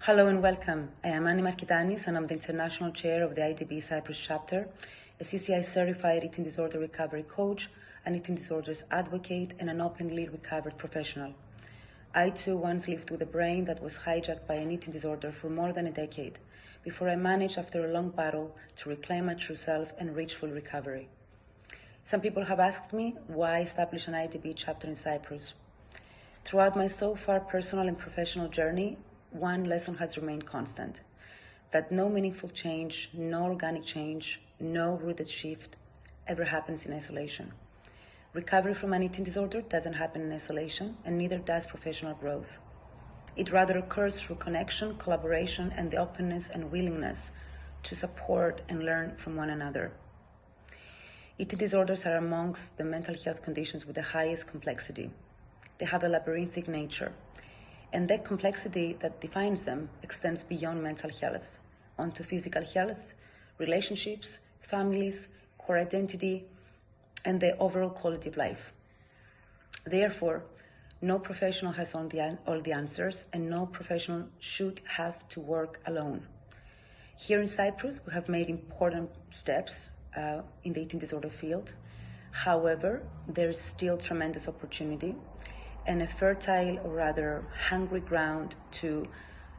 Hello and welcome. I am Markitanis and I'm the International Chair of the IDB Cyprus chapter, a CCI certified eating disorder recovery coach, an eating disorders advocate, and an openly recovered professional. I too once lived with a brain that was hijacked by an eating disorder for more than a decade, before I managed after a long battle to reclaim my true self and reach full recovery. Some people have asked me why establish an IDB chapter in Cyprus. Throughout my so far personal and professional journey, one lesson has remained constant: that no meaningful change, no organic change, no rooted shift ever happens in isolation. Recovery from an eating disorder doesn't happen in isolation, and neither does professional growth. It rather occurs through connection, collaboration, and the openness and willingness to support and learn from one another. Eating disorders are amongst the mental health conditions with the highest complexity. They have a labyrinthic nature, and that complexity that defines them extends beyond mental health onto physical health, relationships, families, core identity, and the overall quality of life. Therefore, no professional has all the answers, and no professional should have to work alone. Here in Cyprus, we have made important steps in the eating disorder field. However, there is still tremendous opportunity and a fertile, or rather hungry ground to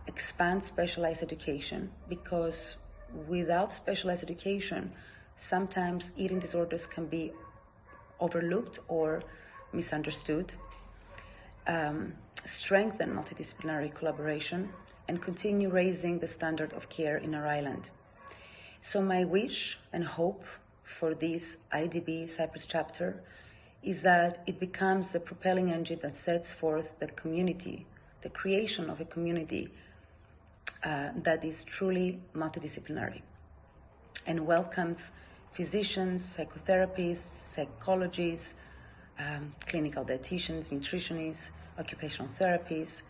expand specialized education, because without specialized education, sometimes eating disorders can be overlooked or misunderstood, strengthen multidisciplinary collaboration, and continue raising the standard of care in our island. So my wish and hope for this IDB Cyprus chapter is that it becomes the propelling engine that sets forth the community, the creation of a community that is truly multidisciplinary and welcomes physicians, psychotherapists, psychologists, clinical dietitians, nutritionists, occupational therapists,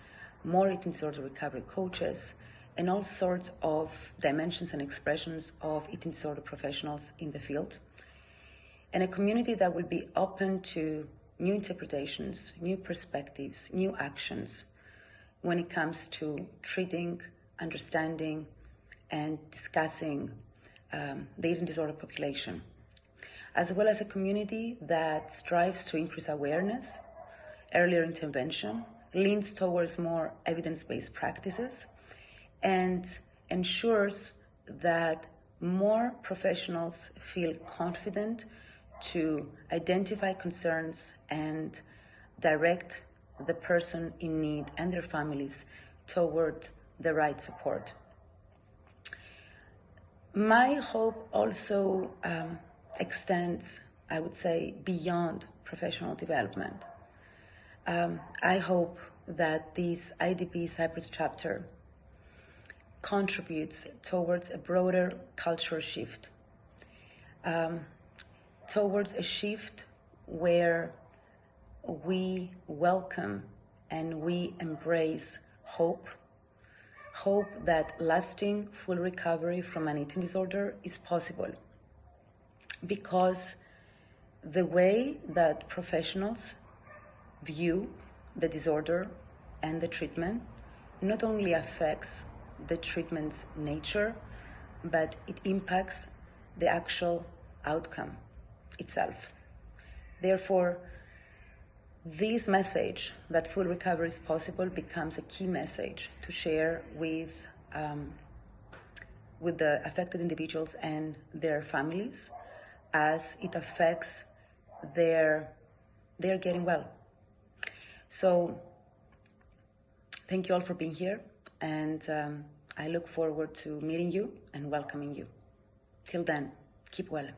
more eating disorder recovery coaches, and all sorts of dimensions and expressions of eating disorder professionals in the field. And a community that will be open to new interpretations, new perspectives, new actions when it comes to treating, understanding, and discussing the eating disorder population, as well as a community that strives to increase awareness, earlier intervention, leans towards more evidence-based practices, and ensures that more professionals feel confident to identify concerns and direct the person in need and their families toward the right support. My hope also extends, I would say, beyond professional development. I hope that this IDB Cyprus chapter contributes towards a broader cultural shift, towards a shift where we welcome and we embrace hope that lasting full recovery from an eating disorder is possible, because the way that professionals view the disorder and the treatment not only affects the treatment's nature, but it impacts the actual outcome itself. Therefore, this message that full recovery is possible becomes a key message to share with the affected individuals and their families, as it affects their getting well. So thank you all for being here, and I look forward to meeting you and welcoming you. Till then, keep well.